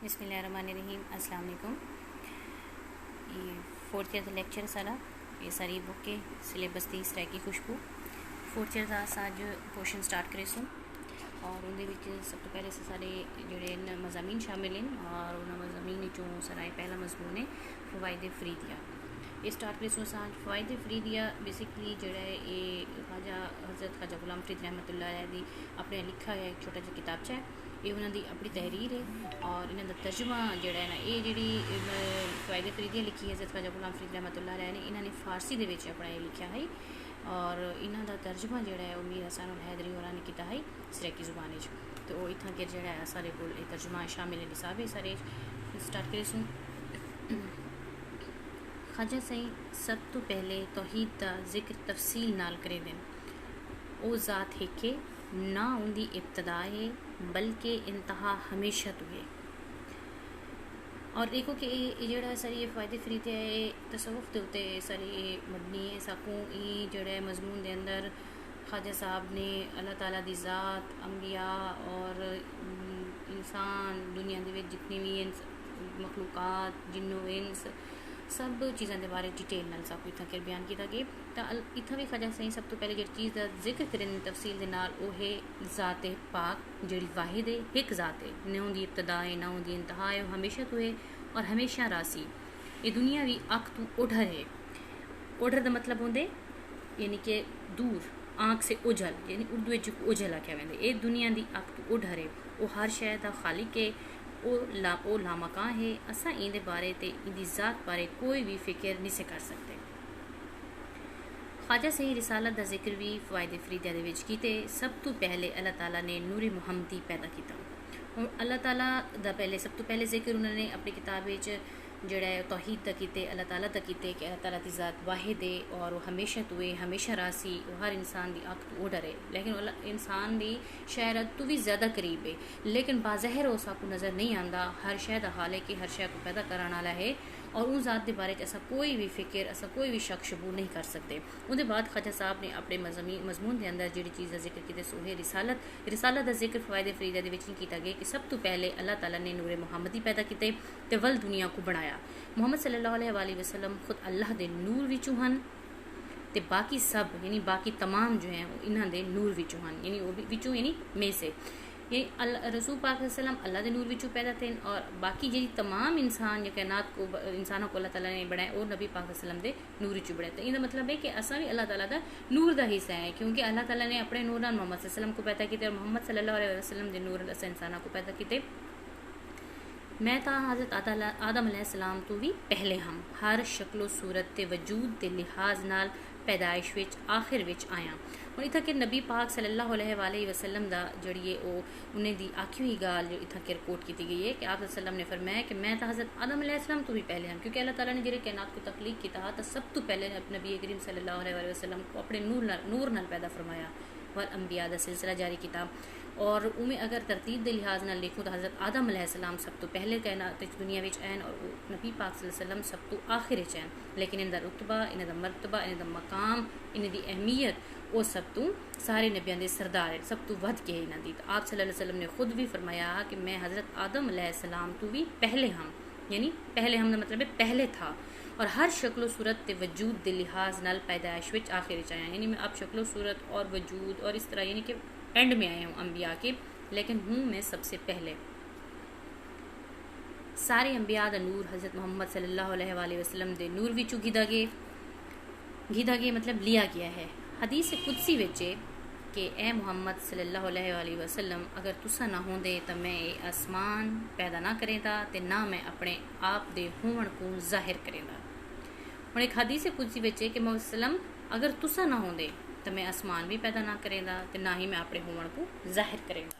बिस्मिल्लाहिर्रहमानिर्रहीम अस्सलाम वालेकुम। ये 4th ईयर का लेक्चर सारा ये सारी बुक के सिलेबस की इस तरह की खुशबू 4th ईयर का अस अज पोर्शन स्टार्ट करे सूँ और उनके सब तो पहले से सारे जोड़े मज़ामीन शामिल हैं और उन्होंने मज़ामीन चों सारा पहला मजमून है फ़वाइद फ़रीदिया। ये स्टार्ट करे सूँ अस फ़वाइद फ़रीदिया बेसिकली जोड़ा है ये ख्वाजा हज़रत ख्वाजा गुलाम फ़रीद रहमतुल्लाह अलैह दी अपने लिखा है एक छोटा जा किताबचा है। ये उन्होंने अपनी तहरीर है और इन्हों का तर्जुमा जोड़ा है ना ये जी फ़वाइद फ़रीदिया लिखी है हज़रत ख्वाजा गुलाम फ़रीद रहमतुल्लाह अलैह ने इन्होंने फारसी दे विच अपना ये लिखा है और इन्हों का तर्जुमा जोड़ा है मीर हसन उल हैदरी होरां ने किया है सराइकी ज़ुबान तो वो इतना के जोड़ा है सारे को तर्जुमा शामिल है निसाब है सारे स्टार्ट करे सूँ। ख्वाजा सही सब तो पहले तौहीद का जिक्र तफसील नाल करे देन ओ ज़ात है कि ना उनकी इब्तदा है बल्कि इंतहा हमेशा तो है। और देखो कि ये सारी ये फ़ायदे फ़रीदिया है तसव्वुफ़ के उत्ते सारी ये मबनी है साकू ये जड़ा मजमून के अंदर ख्वाजा साहब ने अल्लाह ताला दी ज़ात अंबिया और इंसान दुनिया के जितनी भी मखलूक़ात जिन्नो इंस सब चीज़ों के बारे डिटेल नाल सब इतना कर बयान किया गया। तो इतना भी ख्वाजा सही सब तो पहले जी चीज़ का जिक्र करें तफसील के नाल वो है ज़ात पाक जी वाहिद है एक ज़ात है न उनकी इब्तदा है ना उनकी इंतहा है हमेशा तो है और हमेशा रासी ये दुनिया भी अख तो ओढ़र है। ओढ़र का मतलब होंगे यानी कि दूर आँख से ओझल यानी उर्दू ओझल आख्या वेंदे ये दुनिया की अख तो ओढ़र है वो हर शय का खालिक है वो लामकां है असा इंदे बारे ते इंदी ज़ात बारे कोई भी फिक्र नहीं से कर सकते। ख्वाजा सही रिसालत का जिक्र भी फ़वाइद फ़रीदिया दे विच कीते सब तो पहले अल्लाह ताला ने नूर मुहम्मदी पैदा किया और अल्लाह ताला दा पहले सब तो पहले जिक्र उन्होंने अपनी किताब जोड़ा है तौहीद तक किते अल्लाह ताला तक किते कि अल्लाह ताला की ज़ात वाहिद है और वो हमेशा तो है हमेशा रासी वो हर इंसान की अख तो ओढ़र है लेकिन इंसान की शायद तो भी ज़्यादा करीब है लेकिन बाज़ाहिर उस आपको नज़र नहीं आता हर शय का हाल है कि हर शय को पैदा कराने वाला है और उन ज़ात के बारे असा कोई भी फिक्र असा कोई भी शक शबूर नहीं कर सकते। उसके बाद ख्वाजा साहब ने अपने मजमून के अंदर जी चीज़ का जिक्र किया सो है रिसालत का जिक्र फ़वाइद फ़रीदिया नहीं किया गया कि सब तो पहले अल्लाह ताला ने नूर मुहम्मदी पैदा किए तो वल दुनिया को बनाया। मुहम्मद सल्लल्लाहु अलैहि वसल्लम खुद अल्लाह के नूर विचों हैं तो बाकी सब यानी बाकी तमाम जो हैं इन्हों के नूर विचों हैं यानी वो भी विचों यानी में से ये रसूल पाक सल्लम अल्लाह के नूर विचों पैदा थे और बाकी जी तमाम इंसान या कैनात को इंसानों को अल्लाह ताला ने बनाया और नबी पाक सल्लम के नूर विचों बनाया। तो इनका मतलब है कि असा भी अल्लाह ताला का नूर का हिस्सा है क्योंकि अल्लाह ताला ने अपने नूर नाल मोहम्मद सल्लम को पैदा किया और मोहम्मद सल्लल्लाहु अलैहि वसल्लम के नूर अस इंसानों को पैदा किए। मैं तो हज़रत आदम अलैहिस्सलाम तो भी पहले हम हर शक्लो सूरत के वजूद के लिहाज नाल पैदाइश विच आखिर विच आया और इतना कि नबी पाक सल्लल्लाहु अलैहि वसल्लम दा जड़ी वो उन्हें दी आखी हुई गाल जो इतना के रिपोर्ट की गई है कि आप वसल्लम ने फरमाया कि मैं तो हज़रत आदम अलैहिस्सलाम तो भी पहले हम क्योंकि अल्लाह ताला ने जो कैनात को तख्लीक किया तो सब तो पहले नबी करीम सल्लल्लाहु अलैहि वसल्लम को अपने नूर नाल पैदा फरमाया वल अंबिया का सिलसिला जारी किया और उमें अगर तरतीब के लिहाज नाल लिखूँ तो हज़रत आदम अलैहिस्सलाम सब तो पहले कैनात दुनिया में आन और नबी पाक सल्लल्लाहु अलैहि वसल्लम सब तो आखिर आन लेकिन इनका रुतबा इनका मरतबा इनका मकाम इनकी अहमियत वो सब तो सारे नबियों के सरदार है सब तो वध के इन्हों की। तो आप सल्लल्लाहु अलैहि वसल्लम ने खुद भी फरमाया कि मैं हज़रत आदम अलैहिस्सलाम तो भी पहले हम यानी पहले हम मतलब है पहले था और हर शक्लो सूरत के वजूद के लिहाज नाल पैदाइश विच आखिर आया यानी मैं अब शक्लो सूरत और वजूद और इस तरह यानी कि एंड में आया हूँ अंबिया के लेकिन हूँ मैं सबसे पहले। सारे अंबिया का नूर हज़रत मोहम्मद सल्लल्लाहु अलैहि वसल्लम के नूर विचों गिदा गए मतलब लिया गया है। हदीस कुदसी विच कि ए मुहम्मद सल्लल्लाहु अलैहि वसल्लम अगर तुसा ना होंदे तो मैं ये आसमान पैदा ना करेंदा ते ना मैं अपने आप दे होवन को जाहिर करेंदा। हुण एक हदीस कुदसी विच कि मोहम्मद सल्लम अगर तुसा ना होंदे तो मैं आसमान भी पैदा ना करेंदा तो ना ही मैं अपने होवन को जाहिर करेंदा।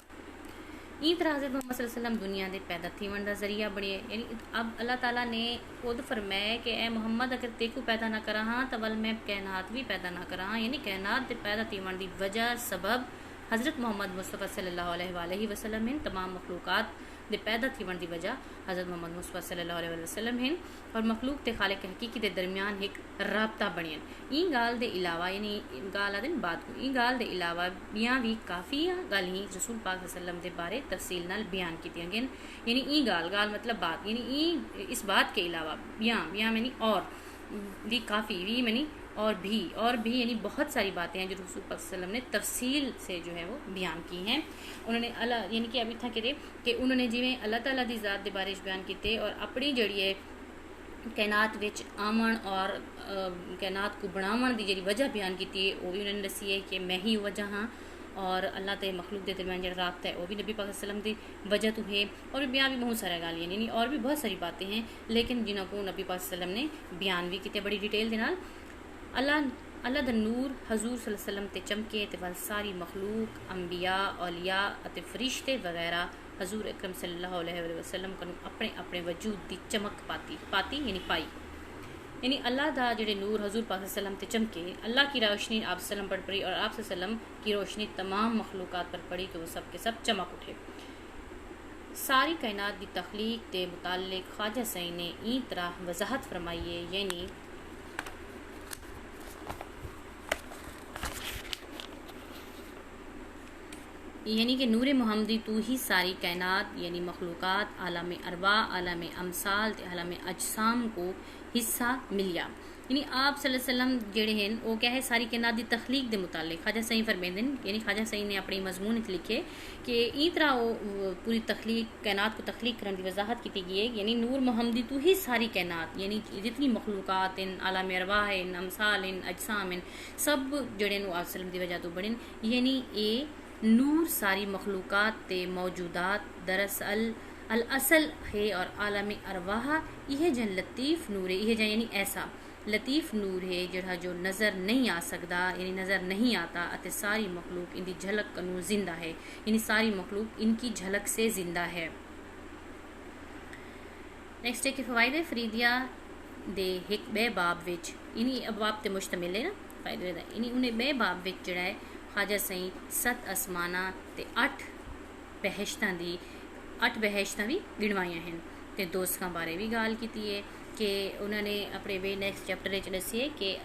ई तरह हज़रत मोहम्मद सल्लल्लाहु अलैहि वसल्लम दुनिया के पैदा थीवन का जरिया बने यानी अब अल्लाह ताला ने खुद फरमाया कि ए मुहम्मद अगर तेको पैदा ना करा हाँ तो वल मैं कैनात भी पैदा ना करा हाँ यानी कैनात के पैदा थीवन की वजह सबब हज़रत मोहम्मद मुस्तफ़ा सल्लल्लाहु अलैहि वसल्लम तमाम मखलूक़ात दे पैदा थीवण दी वजह हज़रत मोहम्मद मुस्तफ़ा सल्लल्लाहु अलैहि वसल्लम हैं और मखलूक ते खालिक हकीकी दे दरमियान एक राबता बणियन। ई गाल दे अलावा यानी गाल आदन बात को ई गाल दे अलावा बियां भी काफ़ी गल ही रसूल पाक वसल्लम दे बारे तफसील नाल बयान कीतियां गन। यानी ई गाल गाल मतलब बात यानी ई इस बात के अलावा बियां बियां यानी और भी काफ़ी भी यानी और भी यानी बहुत सारी बातें हैं जो रसूल पाक सल्लल्लाहु अलैहि वसल्लम ने तफसील से जो है वो बयान की हैं। उन्होंने अल्लाह यानी कि अभी था कि उन्होंने जिमें अल्लाह ताला दी ज़ात दे बारे बयान किए और अपनी जड़ी है कैनात विच आमन और कैनात को बनावन की जी वजह बयान की वो भी उन्होंने दसी है कि मैं ही वजह हाँ और अल्लाह ते मखलूक के दरमियान जो राबता है वो भी नबी पाक सल्लल्लाहु अलैहि वसल्लम की वजह तो है। और ब्याह भी बहुत सारा गालियाँ यानी और भी बहुत सारी बातें हैं लेकिन जिन्हों को नबी पाक सल्लल्लाहु अलैहि वसल्लम ने बयान भी किए बड़ी डिटेल के नाल। अल्लाह दा नूर हजूर सल्लल्लाहु अलैहि वसल्लम ते चमके ते वल सारी मखलूक अंबिया औलिया अते फरिश्ते वगैरह हजूर अकरम सल्लल्लाहु अलैहि वसल्लम को अपने अपने वजूद की चमक पाती यानी पाई। यानी अल्लाह दा जेडे नूर हजूर पाक सल्लम ते चमके अल्लाह की रोशनी आप सल्लम पर पड़ी और आप सल्लम की रोशनी तमाम मखलूक़ात पर पड़ी तो वो सब के सब चमक उठे। सारी कायनात की तख्लीक के मुतालिक ख्वाजा सई ने ई तरह वजाहत फरमाई है यानी कि नूर मोहम्मदी तू ही सारी कायनात यानी मखलूक़ात आलम अरवा आलम अमसाल आलम अजसाम को हिस्सा मिलिया। यानी आप सल्लल्लाहु अलैहि वसल्लम जेड़े हैं वो क्या है सारी कायनात की तख्लीक के मुतालिक ख्वाजा सई फरमाइंदे यानी ख्वाजा सई ने अपने मजमून लिखे कि ई तरह वो पूरी तख्लीक कायनात को तख्लीक करने की वजाहत की गई है। यानी नूर मोहम्मदी तू ही सारी कायनात यानी जितनी मखलूक़ात इन आलम अरवा इन अमसाल इन अजसाम इन सब जड़े आप सल्लम की वजह तो बड़े यानी ये नूर सारी मखलूक़ात ते मौजूदात दरअसल अल असल है और आलम अरवाह यह जन लतीफ़ नूर है यह जन यानी ऐसा लतीफ़ नूर है जड़ा जो नज़र नहीं आ सकता यानी नज़र नहीं आता अते सारी मखलूक इनकी झलक कनू जिंदा है यानी सारी मखलूक इनकी झलक से जिंदा है। नेक्स्ट है कि फ़वाइद फरीदिया दे एक बे बाब विच इन्हीं अबाब ते मुश्तमिल है ना फ़ायदे इन्हीं उन्हें बे बाब विच जड़ा है ख्वाजा सई 7 आसमाना ते 8 बहश्तां भी गिणवाइया हैं ते दोस्तां बारे भी गाल की है कि उन्होंने अपने वे नेक्स्ट चैप्टर दसी है कि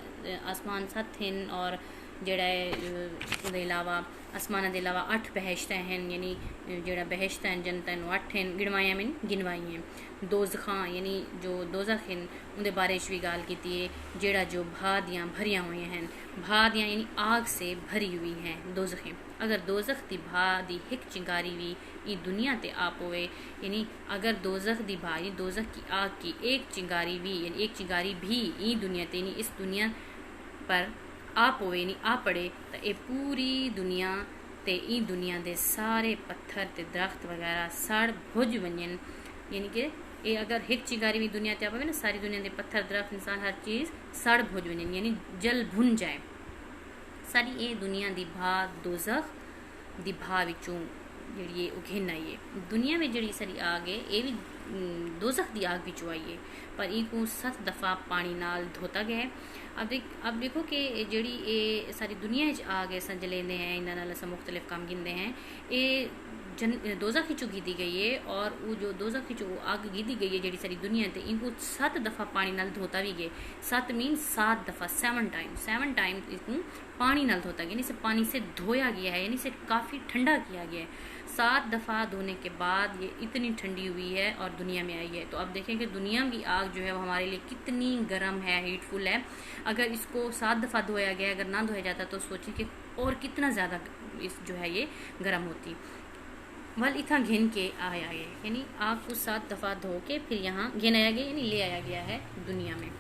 आसमान 7 हैं और जड़ा है उसके अलावा आसमान के अलावा 8 बहश्तां हैं यानी जड़ा बहश्तां जनता 8 हैं गिणवाइया में गिनवाई हैं। दोज़खां यानी जो दोज़ख हैं उनके बारे भी गाल की है जड़ा जो भादियाँ भरिया हुई हैं भादियाँ यानी आग से भरी हुई हैं दोज़खें। अगर दोज़ख दी भा दी हिक चिंगारी भी ये दुनिया ते आप होवे यानी अगर दोज़ख दी भा यानी दोज़ख की आग की एक चिंगारी भी यानी एक चिंगारी भी ये दुनिया ते यानी इस दुनिया पर आप होवे यानी आ पड़े तो ये पूरी दुनिया ते ई दुनिया दे सारे पत्थर ते दरख्त वगैरह सड़ भुज वंजन यानी कि ये अगर हिक चिंगारी भी दुनिया ते आप ना सारी दुनिया के पत्थर दरख्त इंसान हर चीज़ सड़ भुज वंजन यानी जल भुन जाए। सारी ये दुनिया दी भा दोज़ख दी भा विचों जी घिन आई है दुनिया में जी सारी आग है ये भी दोज़ख दी आग विचों आई है पर इनको 7 दफ़ा पानी नाल धोता गया है। अब देखो कि जी ये सारी दुनिया आग अस जलेंदे हैं इन्होंने मुख्तलिफ काम गिनते हैं ये दोज़ख चो गिदी गई है और वो जो दोज़ख चो आग गिदी गई है जी सारी दुनिया ते इनको 7 दफ़ा पानी नाल धोता भी गए 7 मीन 7 दफ़ा 7 टाइम इसको पानी नाल धोता गया यानी इसे पानी से धोया गया है यानी इसे काफ़ी ठंडा किया गया है। 7 दफ़ा धोने के बाद ये इतनी ठंडी हुई है और दुनिया में आई है। तो अब देखें कि दुनिया की आग जो है वो हमारे लिए कितनी गर्म है हीटफुल है। अगर इसको 7 दफ़ा धोया गया अगर ना धोया जाता तो सोचें कि और कितना ज़्यादा इस जो है ये गर्म होती। वल इतना घिन के आया है यानी आग को 7 दफ़ा धो के फिर यहाँ घिनाया गया यानी ले आया गया है दुनिया में।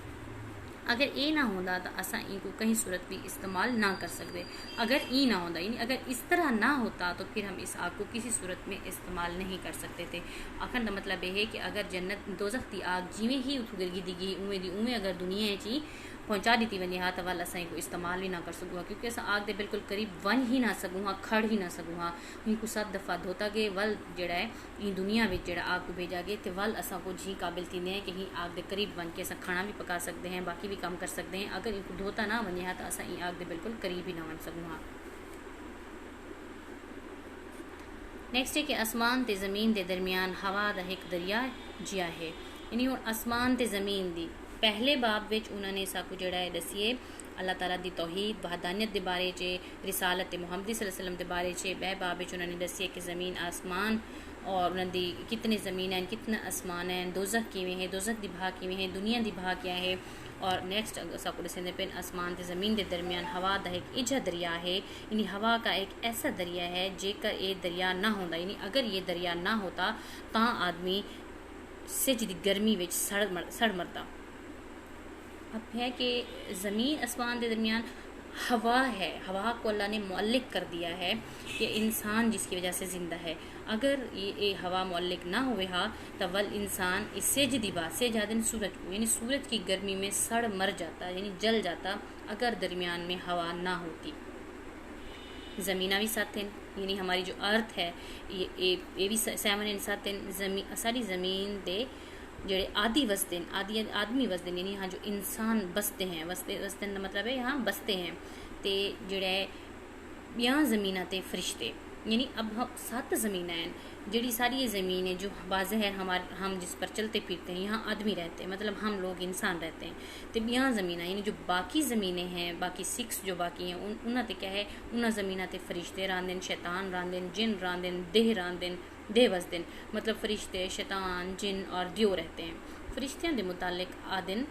अगर ये ना होता तो असा इनको कहीं सूरत भी इस्तेमाल ना कर सकते। अगर ये ना होता यानी अगर इस तरह ना होता तो फिर हम इस आग को किसी सूरत में इस्तेमाल नहीं कर सकते थे। आखिर का मतलब यह है कि अगर जन्नत दोज़ख दी आग जिमें ही उठ गिर दी उमें अगर दुनिया ची पहुँचा दी वही हाँ तो वाल असा को इस्तेमाल भी ना कर सकूँ क्योंकि अस आग के बिल्कुल करीब वन ही ना सकूँ हाँ खड़ ही ना सकूँ हाँ इनको 7 दफ़ा धोता गए वल जड़ा है इन दुनिया में जड़ा आग को भेजा गया तो वल असा को जी काबिल थी हैं कि ही आग के करीब वन के अस खाना भी पका सकते हैं बाकी भी काम कर सकते हैं। अगर इनको धोता ना वने हाँ तो अस आग के बिल्कुल करीब ही ना वन सकूँ हाँ। नेक्स्ट है कि आसमान ते ज़मीन के दरमियान हवा दा एक दरिया जिया है। यानी हुण आसमान ते ज़मीन दी पहले बाब विच उन्होंने साकू जिहड़ा है दसिए अल्लाह ताला दी तौहीद वहदानियत के बारे च, रिसालत मुहम्मदी सल्लल्लाहु अलैहि वसल्लम के बारे च बह बाब विच उन्होंने दसिए कि ज़मीन आसमान और उन्होंने कितने ज़मीन हैं, कितना आसमान है, दोज़ख किवें है, दोज़ख दी भाग किवें है, दुनिया दी भाग क्या है। और नेक्स्ट साकू दसेंदे पेन आसमान ते ज़मीन के दरमियान हवा दा एक इजा दरिया है। यानी हवा का एक ऐसा दरिया है जेकर ये दरिया ना होता, यानी अगर ये दरिया ना होता तो आदमी सिज दी गर्मी विच सड़ मरदा। अब है कि ज़मीन आसमान के दरमियान हवा है, हवा को अल्लाह ने मुअल्लिक कर दिया है कि इंसान जिसकी वजह से ज़िंदा है। अगर ये हवा मुअल्लिक ना हुए हा तो वल इंसान इससे जदी बात से ज़्यादा सूरज को, यानी सूरज की गर्मी में सड़ मर जाता, यानी जल जाता अगर दरमियान में हवा ना होती। ज़मीना भी साथ हैं, यानी हमारी जो अर्थ है ये भी 7 इन 7 सारी ज़मीन दे जेड़े आदि वसते आदमी वसते यानी यहाँ जो इंसान बसते हैं, वसते मतलब है यहाँ बसते हैं। तो जेड़े यहाँ ज़मीन ते फरिश्ते, यानी अब हम 7 ज़मीन हैं जी सारी ये ज़मीन है जो वाज़ह हम जिस पर चलते फिरते हैं, यहाँ आदमी रहते हैं, मतलब हम लोग इंसान रहते हैं। तो यहाँ ज़मीन यानी जो बाकी ज़मीनें हैं, बाकी 6 जो बाकी हैं उन्होंने क्या है, उन्होंने ज़मीन ते फरिश्ते रांदेन, शैतान रांदेन, जिन रांदेन, देह रांदेन, देह वसदेन, मतलब फरिश्ते, शैतान, जिन और दियो रहते हैं। फरिश्तियों के मुतालिक आदिन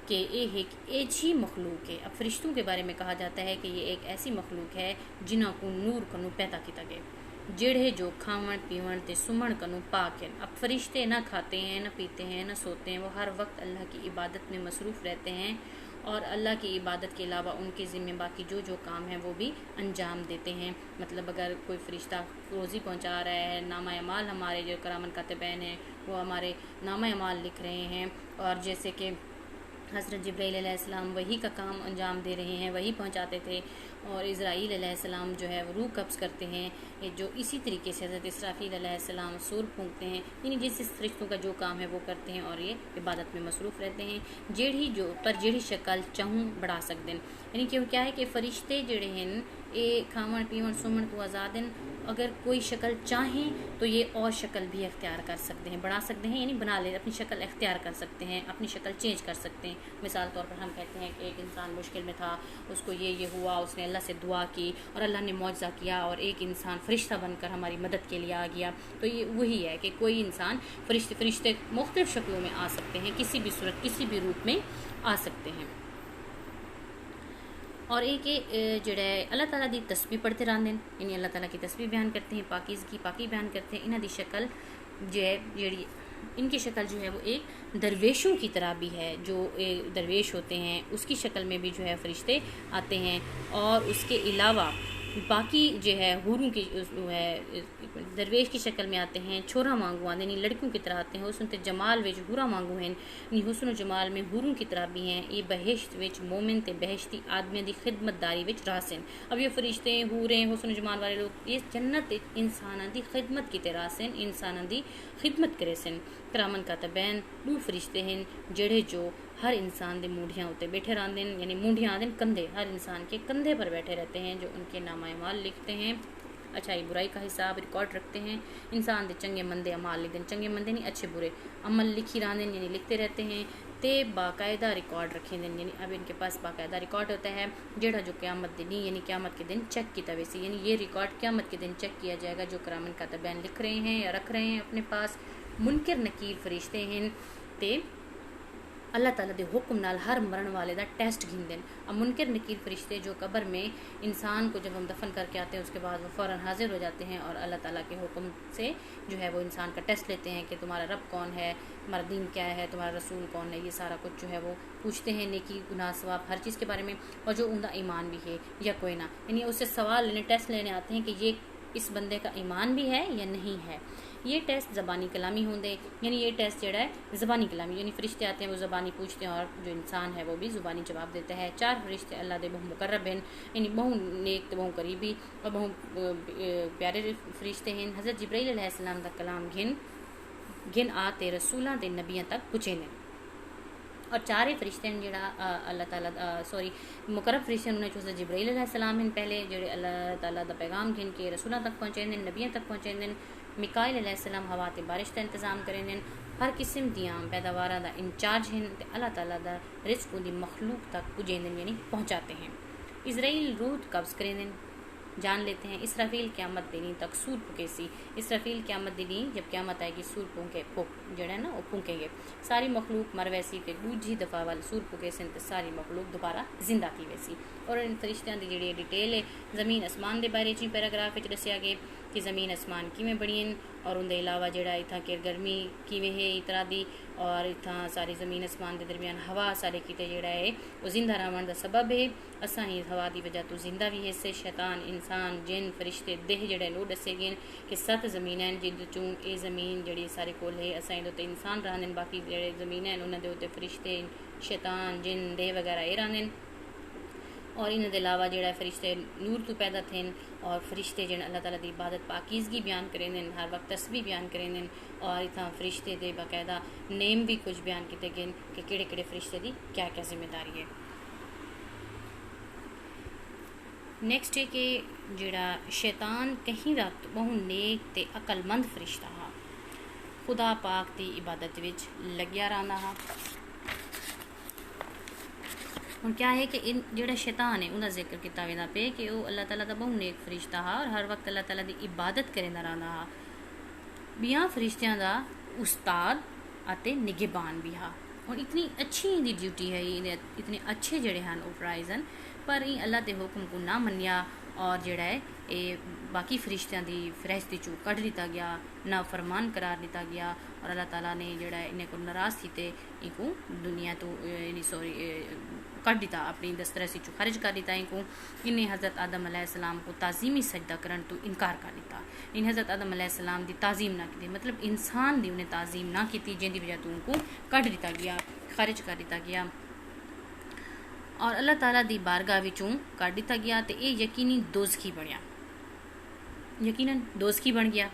कि ये एक ऐसी मखलूक है। अब फरिश्तों के बारे में कहा जाता है कि ये एक ऐसी मखलूक है जिन्हों को नूर कनू पैदा किया गया, जेड़े जो खावन पीवन ते सुमन कनू पाक हैं। अब फरिश्ते ना खाते हैं, ना पीते हैं, ना सोते हैं, वो हर वक्त अल्लाह की इबादत में मसरूफ़ रहते हैं और अल्लाह की इबादत के अलावा उनके ज़िम्मे बाकी जो काम है वो भी अंजाम देते हैं। मतलब अगर कोई फ़रिश्ता रोज़ी पहुंचा रहा है, नामा अमाल हमारे जो करामन कातिबैन हैं वो हमारे नामा अमाल लिख रहे हैं, और जैसे कि हज़रत जिब्राईल अलैहिस्सलाम वही का काम अंजाम दे रहे हैं, वही पहुंचाते थे, और इज़राईल अलैहिस्सलाम जो है वो रूह कब्ज़ करते हैं, ये जो इसी तरीके से हज़रत इसराफील अलैहिस्सलाम सूर फूंकते हैं। यानी जिस फरिश्तों का जो काम है वो करते हैं और ये इबादत में मसरूफ़ रहते हैं। जेड़ी शक्ल चाहूँ बढ़ा सकते हैं, यानी क्यों क्या है कि फरिश्ते जेड़े हैं ये खावन पीवन सुमन तो आज़ाद हैं, अगर कोई शक्ल चाहें तो ये और शक्ल भी अख्तियार कर सकते हैं, बढ़ा सकते हैं, यानी बना ले अपनी शक्ल अख्तियार कर सकते हैं, अपनी शक्ल चेंज कर सकते हैं। मिसाल तौर पर हम कहते हैं कि एक इंसान मुश्किल में था, उसको ये हुआ, उसने अल्लाह से दुआ की और अल्लाह ने मौजज़ा किया और एक इंसान फरिश्ता बनकर हमारी मदद के लिए आ गया। तो ये वही है कि कोई इंसान फरिश्ते मुख्तलिफ़ शक्लों में आ सकते हैं, किसी भी सूरत किसी भी रूप में आ सकते हैं। और एक जड़ा अल्लाह ताला दी तस्बीह पढ़ते रहते हैं, यानी अल्लाह ताला की तस्बीह बयान करते हैं, पाकी बयान करते हैं। इन्हां दी शक्ल जो है जेड़ी इनकी शक्ल जो है वो एक दरवेशों की तरह भी है, जो दरवेश होते हैं उसकी शक्ल में भी जो है फरिश्ते आते हैं। और उसके अलावा बाकी जो है हुरों की है दरवेश की शक्ल में आते हैं, छोरा मांगू आते यानी लड़कियों की तरह आते हैं। हुस्न ते जमाल विच हुरा मांगू हैं, यानी हुस्न जमाल में हुरों की तरह भी हैं। ये बहिश्त विच मोमिन ते बहिश्ती आदमियों की खिदमतदारी विच रासन। अब ये फरिश्ते हुरें हुस्न जमाल वाले लोग ये जन्नत इंसानां दी खिदमत की तरह सन, इंसानां दी खिदमत करे सन। करामन कातिबैन वो फरिश्ते हैं जेड़े जो हर इंसान के मूढ़ियाँ उत्ते बैठे रहते हैं, यानी मूढ़ियाँ आदि कंधे, हर इंसान के कंधे पर बैठे रहते हैं, जो उनके नामा अमाल लिखते हैं, अच्छाई बुराई का हिसाब रिकॉर्ड रखते हैं। इंसान के चंगे मंदे अमाल लिखते हैं, चंगे मंदे नहीं अच्छे बुरे अमल लिखी रहते हैं, यानी लिखते रहते हैं। तो बाकायदा रिकॉर्ड रखे हैं, यानी अब इनके पास बाकायदा रिकॉर्ड होता है जेड़ा जो क़यामत दिन यानी क़यामत के दिन चेक की तवे से, यानी ये रिकॉर्ड क़यामत के दिन चेक किया जाएगा जो करामन कातिबैन लिख रहे हैं या रख रहे हैं अपने पास। मुनकर नकीर फरिश्ते हैं ते अल्लाह ताला दे हुक्म नाल हर मरण वाले का टेस्ट घिनते हैं। अब मुनकर नकीर फरिश्ते जो कब्र में इंसान को जब हम दफन करके आते हैं उसके बाद वो फ़ौरन हाजिर हो जाते हैं और अल्लाह ताला के हुक्म से जो है वो इंसान का टेस्ट लेते हैं कि तुम्हारा रब कौन है, तुम्हारा दीन क्या है, तुम्हारा रसूल कौन है, ये सारा कुछ जो है वो पूछते हैं, नेकी गुनाह सवाब हर चीज़ के बारे में, और जो उनका ईमान भी है या कोई ना, यानी उससे सवाल लेने टेस्ट लेने आते हैं कि ये इस बंदे का ईमान भी है या नहीं है। ये टेस्ट ज़बानी कलामी होंगे, यानी ये टेस्ट जड़ा है ज़बानी कलामी, यानी फरिश्ते आते हैं वो ज़बानी पूछते हैं और जो इंसान है वो भी ज़ुबानी जवाब देता है। 4 फरिश्ते अल्लाह दे बहु मुकर्रब हैं, यानी बहु नेक बहु करीबी और बहु प्यारे फरिश्ते हैं। हज़रत जिब्राईल अलैहिस्सलाम का कलाम घिन आ ते रसूलां ते नबियां तक पुछे ने। और चारे फरिश्ते जेड़ा अल्लाह ताला सॉरी मुकरब फरिश्ते उन्हें चूस जिब्राइल अलैहिस्सलाम हैं पहले जेड़े अल्लाह ताला दा पैगाम जिन के रसूलों तक पहुँचाते नबियों तक पहुँचाते मिकाइल अलैहिस्सलाम हवा ते बारिश का इंतजाम करेंदे हर किस्म दियाँ पैदावार का इंचार्ज हैं ते अल्लाह ताला दा रिज़्क़ दी मखलूक तक पुजेंदे यानी पहुँचाते हैं। इज़राइल रूह कब्ज़ करेंदे जान लेते हैं। इसराफील क़यामत दिनी तक सूर फुकेसी इसराफील क़यामत दिनी जब क़यामत आएगी सूर फूके जड़ा है ना वो फूकेंगे सारी मखलूक मर वैसी फिर दूजी दफ़ा वाल सूर फुके सन तो सारी मखलूक दोबारा जिंदा थी वैसी। और इन फरिश्तों की जी डिटेल है ज़मीन आसमान के बारे च पैराग्राफ दसिया गया कि ज़मीन आसमान किवें बणियन और उनके अलावा जड़ा इतना कि गर्मी किवें है इतरा दी और इतना सारी ज़मीन आसमान के दरमियान हवा सारे किते जड़ा है वो जिंदा रहने का सबब है। असा ही हवा की वजह तो जिंदा भी है से शैतान इंसान जिन फरिश्ते देह जड़े लो दसे गए कि 7 ज़मीन हैं जिंद चूँ ये ज़मीन जी सारे कोल है असा इहदे इंसान रहने बाकी जड़े ज़मीन हैं उन्होंने उत्ते फरिश्ते शैतान जिन देह वगैरह ये रहने। और इनके अलावा जोड़ा फरिश्ते नूर तो पैदा थे और फरिश्ते जो अल्लाह ताला की इबादत पाकीज़गी बयान करें हर वक्त तस्बीह बयान करें और इतना फरिश्ते के बाकायदा नेम भी कुछ बयान किए गए कि किहड़े किहड़े फरिश्ते की क्या क्या जिम्मेदारी है। नैक्सट है कि जोड़ा शैतान कहीं दा बहुत नेक ते अकलमंद फरिश्ता हा खुदा पाक की इबादत विच लग्या रहा हा। हुण क्या है कि इन जोड़ा शैतान है उनका जिक्र किया वेंदा पे कि वह अल्लाह ताला दा बहुत नेक फरिश्ता हा और हर वक्त अल्लाह ताला की इबादत करदा रहा हा। बियां फरिश्तियां दा उस्ताद अते निगहबान भी हा। और इतनी अच्छी इनकी ड्यूटी है इतने अच्छे जड़े हैं प्राइज़ हैं पर इन अल्लाह के हुक्म को ना मनिया और जड़ा है ये बाकी फरिश्तियां की फहरिस्त चू कढ़ दिता गया ना फरमान करार दिता गया और अल्लाह ताला ने जड़ा इन्हें को नाराज़ किते इनको दुनिया तो सॉरी कढ़ दिता अपनी दस्तरसी चू खारिज कर दिता इनको। इन्हें हज़रत आदम अलैहिस्सलाम को ताज़ीमी सजदा करन तो इनकार कर दिता। इन हज़रत आदम अलैहिस्सलाम की ताज़ीम ना की मतलब इंसान की उन्हें ताज़ीम ना की जिंदी वजह तो उनको कढ़ दिता गया खारिज कर दिता गया और अल्लाह ताला दी बारगाह विचों कढ़ दिता गया तो ये यकीनी दोज़खी बनिया यकीनन दोज़खी बन गया।